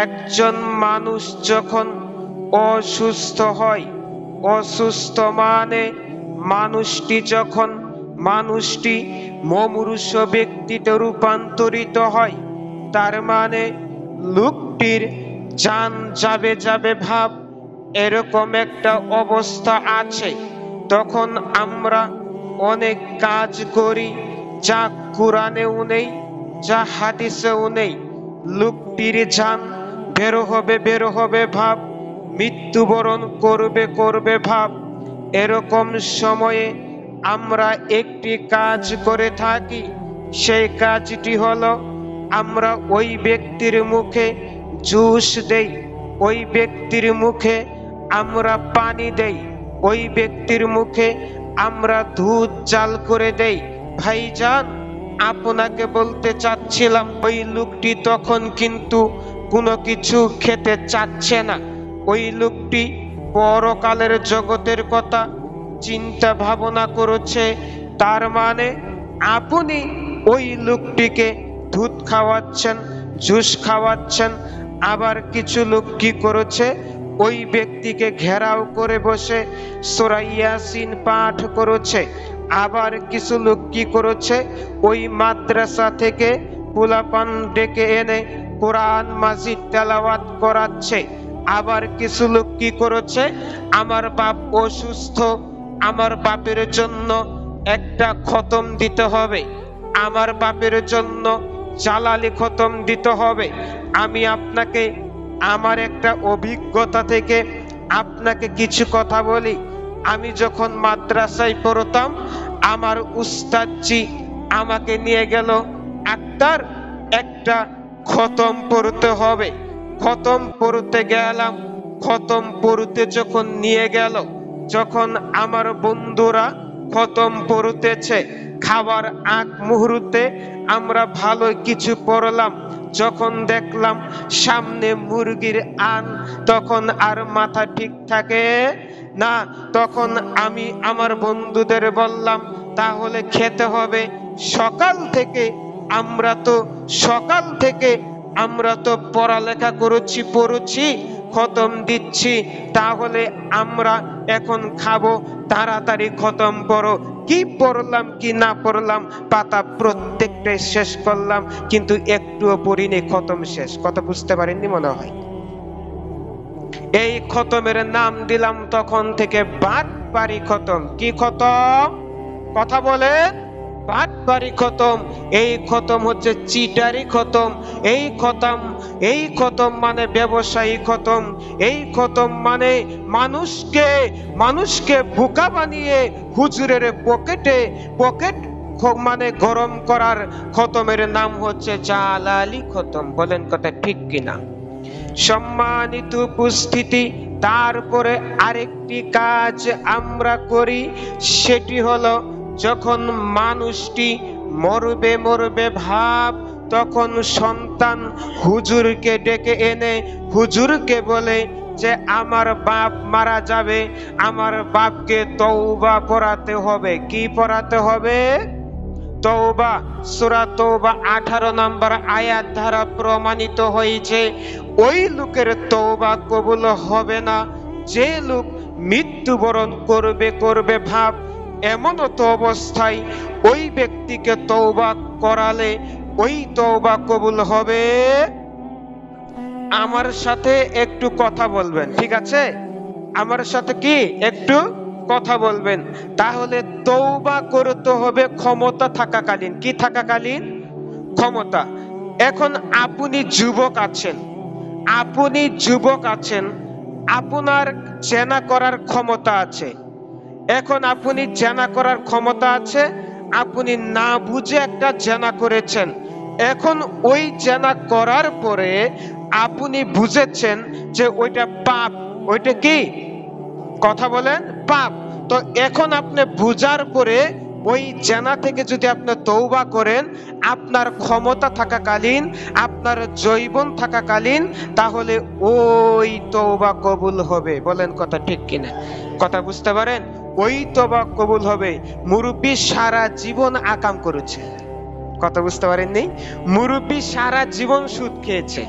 একজন মানুষ যখন অসুস্থ হয়, অসুস্থ মানে মানুষটি মুমূর্ষ ব্যক্তিতে রূপান্তরিত হয়, তার মানে লোকটির জান যাবে যাবে ভাব, এরকম একটা অবস্থা আছে। তখন আমরা অনেক কাজ করি যা কুরআনেও নেই, যা হাদিসেও নেই। লোকটির জান বের হবে ভাব, মৃত্যুবরণ করবে ভাব। এরকম সময়ে আমরা একটি কাজ করে থাকি। সেই কাজটি হলো আমরা ওই ব্যক্তির মুখে জুস দেই, ওই ব্যক্তির মুখে আমরা পানি দেই, ওই ব্যক্তির মুখে আমরা দুধ জাল করে দেই। ভাইজান, আপনাকে বলতে চাচ্ছিলাম, ওই লোকটি তখন কিন্তু কোনো কিছু খেতে চাচ্ছে না। ওই লোকটি পরকালের জগতের কথা চিন্তা ভাবনা করেছে। তার মানে আপনি ওই লোকটিকে দুধ খাওয়াচ্ছেন, জুস খাওয়াচ্ছেন। আবার কিছু লোক কি করেছে, ওই ব্যক্তিকে ঘেরাও করে বসে সূরা ইয়াসিন পাঠ করেছে। আবার কিছু লোক কি করেছে, ওই মাদ্রাসা থেকে পোলাপান ডেকে এনে কোরআন মাজিদ তেলাওয়াত করাচ্ছে। আবার কিছু লোক কি করেছে, আমার বাপ অসুস্থ, আমার বাপের জন্য একটা খতম দিতে হবে, আমার বাপের জন্য জালালি খতম দিতে হবে। আমি আপনাকে আমার একটা অভিজ্ঞতা থেকে আপনাকে কিছু কথা বলি। আমি যখন মাদ্রাসায় পড়তাম, আমার উস্তাদজি আমাকে নিয়ে গেল, আক্তার একটা খতম পড়তে হবে। খতম পড়তে গেলাম। খতম পড়তে যখন নিয়ে গেল, যখন আমার বন্ধুরা খতম পড়তেছে, খাবার আগ মুহূর্তে আমরা ভালো কিছু পড়লাম। যখন দেখলাম সামনে মুরগির আন, তখন আর মাথা ঠিক থাকে না। তখন আমি আমার বন্ধুদের বললাম, তাহলে খেতে হবে। সকাল থেকে আমরা তো পড়ালেখা পড়ছি, খতম দিচ্ছি, তাহলে আমরা এখন খাবো, তাড়াতাড়ি খতম পড়ো। কি পড়লাম কি না পড়লাম, পাতা প্রত্যেকটাই শেষ করলাম, কিন্তু একটুও পড়িনি, খতম শেষ। কথা বুঝতে পারেননি মনে হয়। এই খতমের নাম দিলাম তখন থেকে বাটপারি খতম। কি খতম? কথা বলেন। বাটপারি খতম। এই খতম হচ্ছে চিটারি খতম। এই খতম মানে ব্যবসায়ী খতম। এই খতম মানে মানুষকে বোকা বানিয়ে হুজুরের পকেট মানে গরম করার খতমের নাম হচ্ছে জালালি খতম। বলেন কথা ঠিক কিনা? সম্মানিত উপস্থিতি, তারপরে আরেকটি কাজ আমরা করি, সেটি হলো যখন মানুষটি মরবে ভাব, তখন সন্তান হুজুরকে ডেকে এনে হুজুরকে বলে যে আমার বাপ মারা যাবে, আমার বাপকে তওবা পড়াতে হবে। কি পড়াতে হবে? তওবা। সূরা তওবা 18 নম্বর আয়াত দ্বারা প্রমাণিত হয়েছে ওই লোকের তওবা কবুল হবে না যে লোক মৃত্যুবরণ করবে ভাব। এমন তো অবস্থায় ওই ব্যক্তিকে তওবা করালে ওই তওবা কবুল হবে। আমার সাথে একটু কথা বলবেন, ঠিক আছে? আমার সাথে কি একটু কথা বলবেন। তাহলে তওবা করতে হবে ক্ষমতা থাকাকালীন। কি থাকাকালীন? ক্ষমতা। এখন আপনি যুবক আছেন, আপনার জেনা করার ক্ষমতা আছে। এখন আপনি জেনা করার ক্ষমতা আছে, আপনি না বুঝে একটা জেনা করেছেন। এখন ওই জেনা করার পরে আপনি বুঝেছেন যে ওইটা পাপ। ওইটা কি? কথা বলেন। পাপ। তো এখন আপনি বুঝার পরে ওই জেনা থেকে যদি আপনি তওবা করেন, আপনার ক্ষমতা থাকাকালীন, আপনার যৌবন থাকাকালীন, তাহলে ওই তওবা কবুল হবে। বলেন কথা ঠিক কিনা? কথা বুঝতে পারেন? ওই তওবা কবুল হবে। মুরব্বি সারা জীবন আকাম করেছে। কথা বুঝতে পারেননি? মুরব্বি সারা জীবন সুদ খেয়েছে,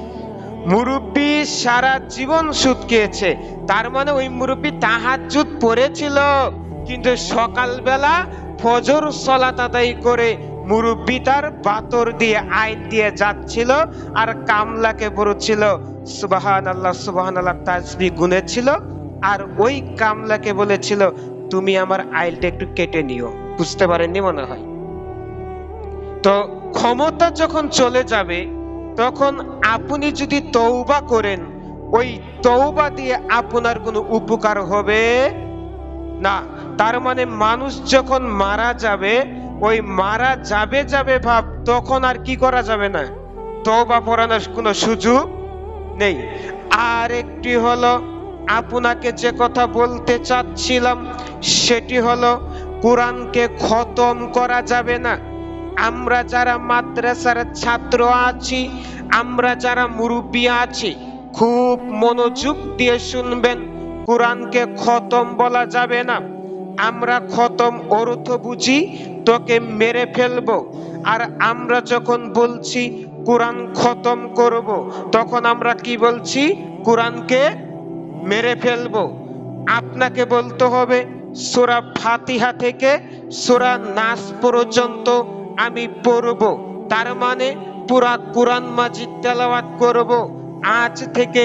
মুরব্বী সারা জীবন সুদ খেয়েছে, তার মানে ওই মুরব্বী তাহাজ্জুদ পড়েছিল, কিন্তু সকালবেলা ফজর সালাত আদায় করে মুরব্বী তার বাতর দিয়ে আইল দিয়ে যাচ্ছিল আর কামলাকে বলছিল সুবহানাল্লাহ সুবহানাল্লাহ তাসবিহ গুনেছিল, আর ওই কামলাকে বলেছিল তুমি আমার আইলটা একটু কেটে নিও। বুঝতে পারেননি মনে হয়। তো ক্ষমতা যখন চলে যাবে তখন আপনি যদি তওবা করেন, ওই তওবা দিয়ে আপনার কোনো উপকার হবে না। তার মানে মানুষ যখন মারা যাবে, ওই মারা যাবে যাবে ভাব, তখন আর কি করা যাবে না, তওবা পড়ানোর কোনো সুযোগ নেই। আর একটি হলো আপনাকে যে কথা বলতে চাচ্ছিলাম সেটি হলো কোরআনকে খতম করা যাবে না। আমরা যারা মাদ্রাসার ছাত্র আছি, আমরা যারা মুরব্বী আছি, খুব মনোযোগ দিয়ে শুনবেন। কোরআনকে খতম বলা যাবে না। আমরা খতম অর্থ বুঝি তোকে মেরে ফেলবো, আর আমরা যখন বলছি কোরআন খতম করব, তখন আমরা কি বলছি, কোরআনকে মেরে ফেলবো। আপনাকে বলতে হবে সূরা ফাতিহা থেকে সূরা নাস পর্যন্ত আমি পড়ব, তার মানে পুরা কোরআন মাজিদ তেলাওয়াত করব। আজ থেকে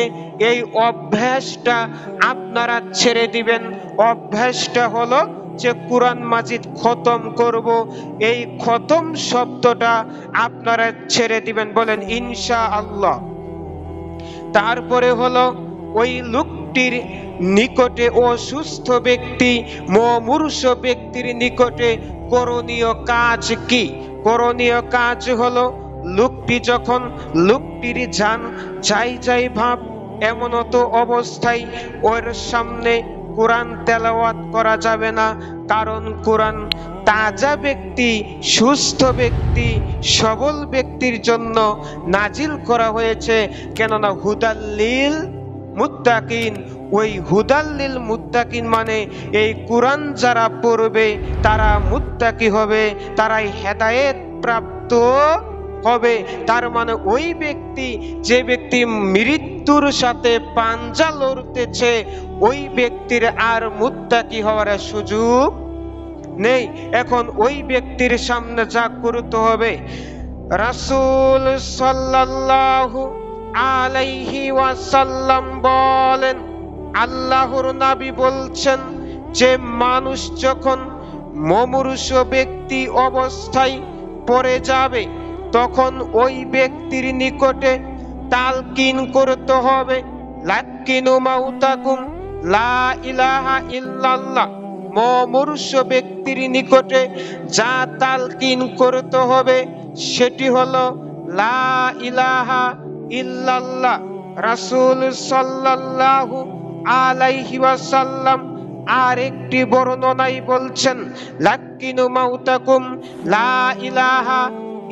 এই অভ্যাসটা আপনারা ছেড়ে দিবেন। অভ্যাসটা হলো যে কোরআন মাজিদ খতম করব, এই খতম শব্দটা আপনারা ছেড়ে দিবেন, বলেন ইনশাআল্লাহ। তারপরে হলো ওই লোকটির নিকটে, অসুস্থ ব্যক্তি মুমূর্ষ ব্যক্তির নিকটে করণীয় কাজ কি? করণীয় কাজ হলো লোকটির জান যাই ভাব, এমনত অবস্থায় ওর সামনে কোরআন তেলাওয়াত করা যাবে না। কারণ কোরআন তাজা ব্যক্তি, সুস্থ ব্যক্তি, সবল ব্যক্তির জন্য নাজিল করা হয়েছে। কেননা হুদাল্লিল মুত্তাকিন, ওই হুদাল্লিল মুত্তাকিন মানে এই কোরআন যারা পড়বে তারা মুত্তাকি হবে, তারাই হেদায়েত প্রাপ্ত হবে। তার মানে ওই ব্যক্তি, যে ব্যক্তি মৃত্যুর সাথে পাঞ্জা লড়তেছে, ওই ব্যক্তির আর মুত্তাকি হওয়ার সুযোগ নেই। এখন ওই ব্যক্তির সামনে যা করতে হবে, রাসূল সাল্লাল্লাহু আলাইহি ওয়াসাল্লাম বলেন, আল্লাহর নবী বলছেন যে মানুষ যখন মুমূর্ষ ব্যক্তি অবস্থায় পড়ে যাবে, তখন ওই ব্যক্তির নিকটে তালকিন করতে হবে, লাক্কিনু মাউতাকুম লা ইলাহা ইল্লাল্লাহ। মুমূর্ষ ব্যক্তির নিকটে যা তালকিন করতে হবে সেটি হলো লা ইলাহা ইল্লাল্লাহ। রাসূল সাল্লাল্লাহু আলাইহি ওয়াসাল্লাম আর একটি বর্ণনায় বলছেন, লাক্কিনু মাউতাকুম লা ইলাহা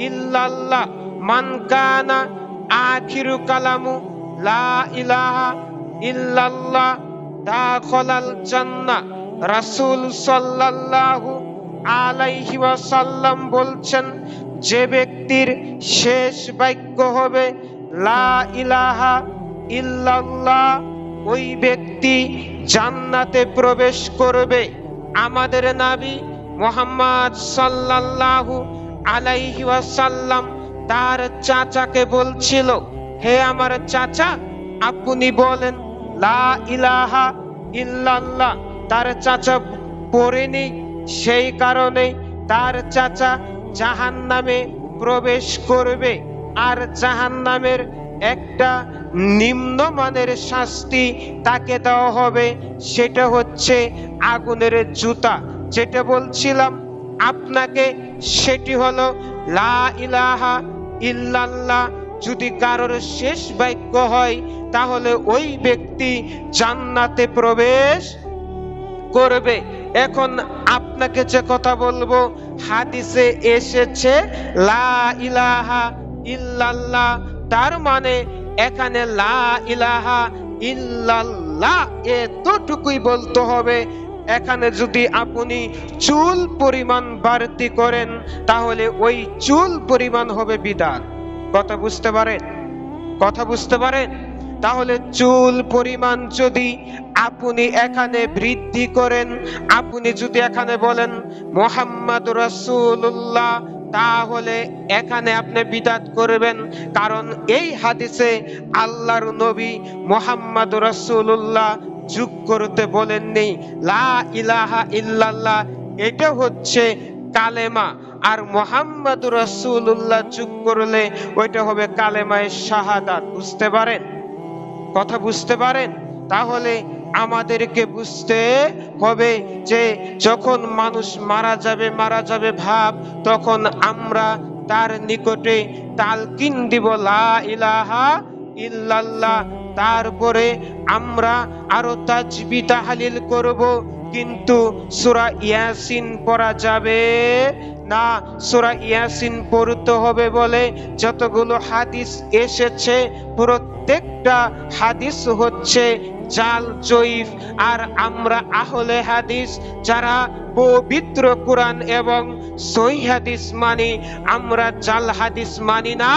ইল্লাল্লাহ মান কানা আখিরু কালামু লা ইলাহা ইল্লাল্লাহ দাখালাল জান্নাহ। রাসূল সাল্লাল্লাহু আলাইহি ওয়াসাল্লাম বলছেন, যে ব্যক্তির শেষ বাক্য হবে লা ইলাহা ইল্লাল্লাহ, ওই ব্যক্তি জান্নাতে প্রবেশ করবে। আমাদের নবী মুহাম্মদ সাল্লাল্লাহু আলাইহি ওয়াসাল্লাম তার চাচাকে বলছিল, হে আমার চাচা, আপনি বলেন লা ইলাহা ইল্লাল্লাহ। তার চাচা পড়েনি, সেই কারণে তার চাচা জাহান্নামে প্রবেশ করবে। আর জাহান্নামের একটা নিম্নমানের শাস্তি তাকে দেওয়া হবে, সেটা হচ্ছে আগুনের জুতা। যেটা বলছিলাম আপনাকে সেটি হলো লা ইলাহা ইল্লাল্লাহ যদি কারোর শেষ বাক্য হয়, তাহলে ওই ব্যক্তি জান্নাতে প্রবেশ করবে। এখন আপনাকে যে কথা বলবো, হাদিসে এসেছে লা ইলাহা ইল্লাল্লাহ, তার মানে এখানে লা ইলাহা ইল্লাল্লাহ এতটুকুই বলতে হবে। এখানে যদি আপনি চুল পরিমাণ বাড়তি করেন, তাহলে ওই চুল পরিমাণ হবে বিদআত। কথা বুঝতে পারেন? কথা বুঝতে পারেন? তাহলে চুল পরিমাণ যদি আপনি এখানে বৃদ্ধি করেন, আপনি যদি এখানে বলেন মুহাম্মাদুর রাসূলুল্লাহ, তাহলে এখানে আপনি বিদআত করবেন। কারণ এই হাদিসে আল্লাহর নবী মুহাম্মাদুর রাসূলুল্লাহ যোগ করতে বলেননি। লা ইলাহা ইল্লাল্লাহ এটা হচ্ছে কালেমা, আর মুহাম্মাদুর রাসূলুল্লাহ যোগ করলে ওইটা হবে কালেমায়ে শাহাদাত। বুঝতে পারেন? কথা বুঝতে পারেন? তাহলে আমাদেরকে বুঝতে হবে যে যখন মানুষ মারা যাবে ভাব, তখন আমরা তার নিকটে তালকিন দিব লা ইলাহা ইল্লাল্লাহ। তারপরে আমরা আরো তাজবিহ তাহলিল করব, কিন্তু সূরা ইয়াসিন পড়া যাবে না। সূরা ইয়াসিন পড়তে হবে বলে যতগুলো হাদিস এসেছে প্রত্যেকটা হাদিস হচ্ছে জাল জয়ীফ। আর আমরা আহলে হাদিস যারা পবিত্র কোরআন এবং সহিহ হাদিস মানি, আমরা জাল হাদিস মানি না,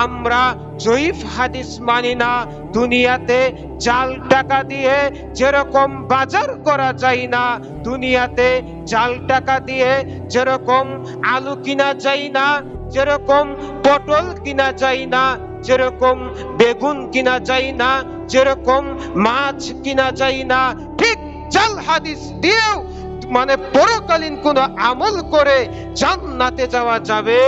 আমরা জয়ীফ হাদিস মানি না। দুনিয়াতে জাল টাকা দিয়ে যেরকম বাজার করা যায় না, দুনিয়াতে জাল টাকা দিয়ে যেরকম আলু কিনা যায় না, যেরকম পটল কিনা যায় না, যেরকম বেগুন কিনা যায় না, যেরকম মাছ কিনা যায় না, ঠিক জাল হাদিস দিয়েও মানে পরকালীন কোন আমল করে জান্নাতে যাওয়া যাবে